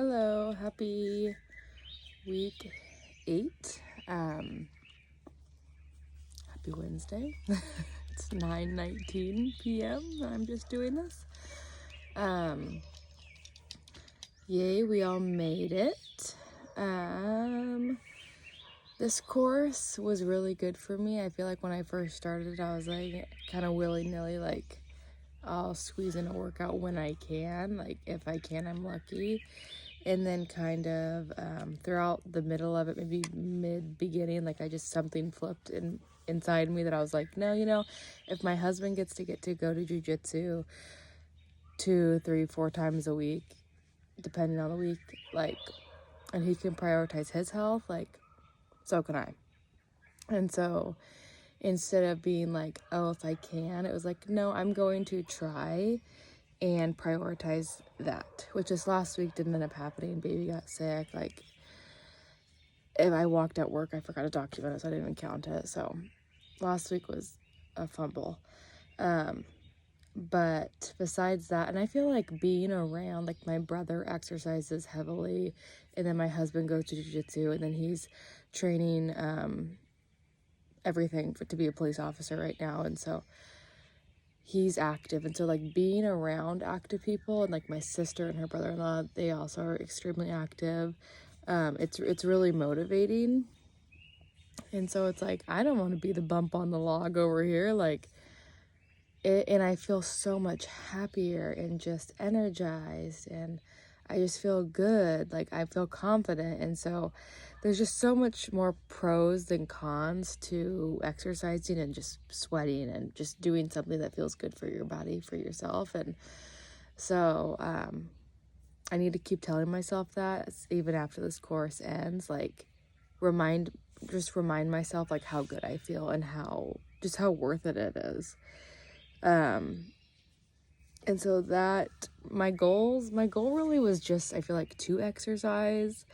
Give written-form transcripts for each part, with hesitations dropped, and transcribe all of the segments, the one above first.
Hello, happy week 8. Happy Wednesday. It's 9:19 p.m. I'm just doing this. Yay, we all made it. This course was really good for me. I feel like when I first started, I was like kind of willy-nilly, like I'll squeeze in a workout when I can. Like if I can, I'm lucky. And then kind of throughout the middle of it, maybe mid-beginning, like something flipped inside me that I was like, no, if my husband gets to go to jujitsu 2, 3, 4 times a week, depending on the week, like, and he can prioritize his health, like, so can I. And so instead of being like, oh, if I can, it was like, no, I'm going to try and prioritize that, which this last week didn't end up happening. Baby got sick. Like, if I walked at work, I forgot to document it, so I didn't even count it. So last week was a fumble. But besides that, and I feel like being around, like my brother exercises heavily, and then my husband goes to jiu-jitsu, and then he's training everything to be a police officer right now. And so he's active, and so like being around active people, and like my sister and her brother-in-law, they also are extremely active. It's really motivating. And so it's like, I don't want to be the bump on the log over here, like it, and I feel so much happier and just energized, and I just feel good, like I feel confident. And so there's just so much more pros than cons to exercising and just sweating and just doing something that feels good for your body, for yourself. And so I need to keep telling myself that even after this course ends, like remind myself like how good I feel and how worth it is. And so that my goal really was just, I feel like, to exercise.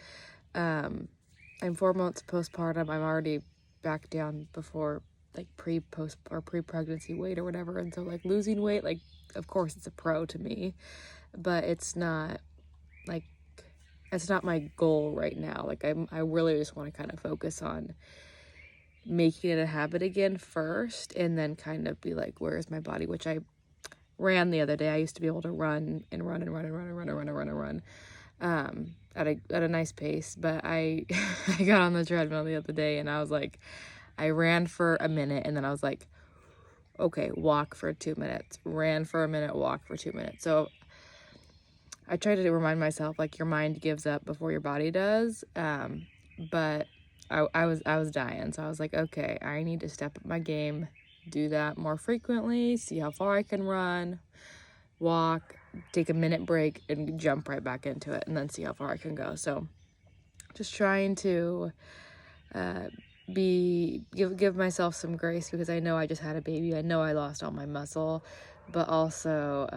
I'm 4 months postpartum. I'm already back down before like pre-pregnancy weight or whatever. And so like losing weight, like of course it's a pro to me, but it's not my goal right now. Like I really just want to kind of focus on making it a habit again first, and then kind of be like, where's my body? Which I ran the other day. I used to be able to run at a nice pace, but I I got on the treadmill the other day, and I was like, I ran for a minute, and then I was like, okay, walk for 2 minutes. Ran for a minute, walk for 2 minutes. So I try to remind myself, like, your mind gives up before your body does. But I was dying, so I was like, okay, I need to step up my game, do that more frequently, see how far I can run, walk, take a minute break, and jump right back into it, and then see how far I can go. So just trying to give myself some grace, because I know I just had a baby. I know I lost all my muscle, but also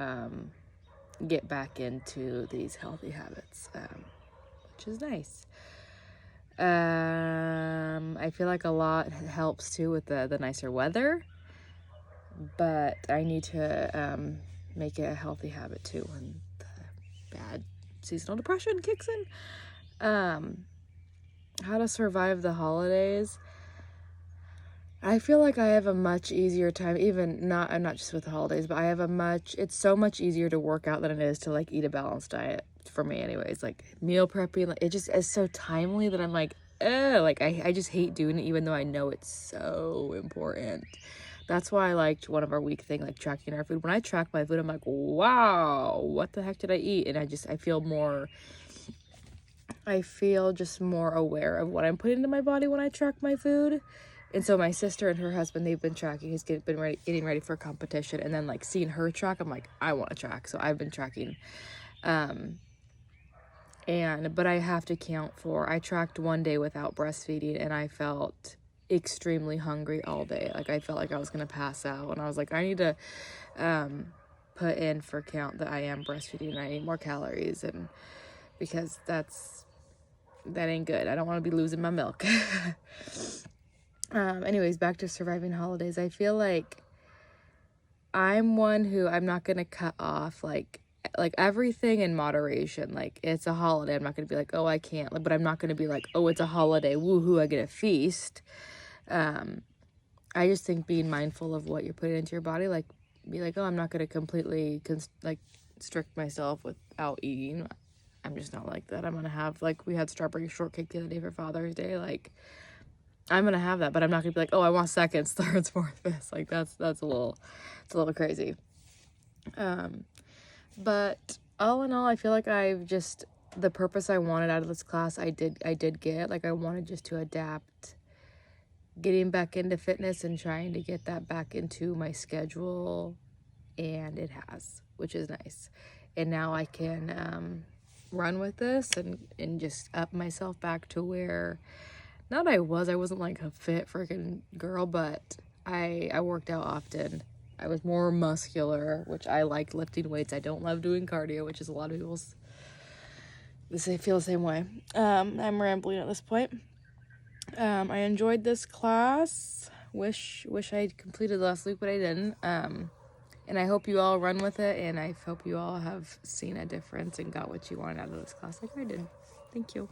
get back into these healthy habits, which is nice. I feel like a lot helps too with the nicer weather, but I need to make it a healthy habit too when the bad seasonal depression kicks in. How to survive the holidays. I feel like I have a much easier time, I'm not just with the holidays, but it's so much easier to work out than it is to like eat a balanced diet for me anyways. Like meal prepping, like it just is so timely that I'm like, like I just hate doing it, even though I know it's so important. That's why I liked one of our week thing, like tracking our food. When I track my food, I'm like, wow, what the heck did I eat? And I feel just more aware of what I'm putting into my body when I track my food. And so my sister and her husband, they've been tracking. He's getting ready for a competition. And then like seeing her track, I'm like, I want to track. So I've been tracking. But I have to I tracked one day without breastfeeding, and I felt extremely hungry all day. Like I felt like I was going to pass out. And I was like, I need to put in for count that I am breastfeeding and I need more calories. And because that ain't good. I don't want to be losing my milk. Anyways, back to surviving holidays. I feel like I'm one who I'm not going to cut off like like everything in moderation. Like it's a holiday, I'm not gonna be like, oh, I can't, but I'm not gonna be like, oh, it's a holiday, woohoo, I get a feast. I just think being mindful of what you're putting into your body, like be like, oh, I'm not gonna completely like strict myself without eating. I'm just not like that. I'm gonna have, like, we had strawberry shortcake the other day for Father's Day, like I'm gonna have that, but I'm not gonna be like, oh, I want seconds, thirds, fourths, fifths. Like that's a little, it's a little crazy. But all in all, I feel like I've just, the purpose I wanted out of this class, I did get. Like I wanted just to adapt getting back into fitness and trying to get that back into my schedule, and it has, which is nice. And now I can run with this and just up myself back to where, not I wasn't like a fit freaking girl, but I worked out often. I was more muscular, which I liked lifting weights. I don't love doing cardio, which is a lot of people's, they feel the same way. I'm rambling at this point. I enjoyed this class. Wish I completed last week, but I didn't. And I hope you all run with it, and I hope you all have seen a difference and got what you wanted out of this class like I did. Thank you.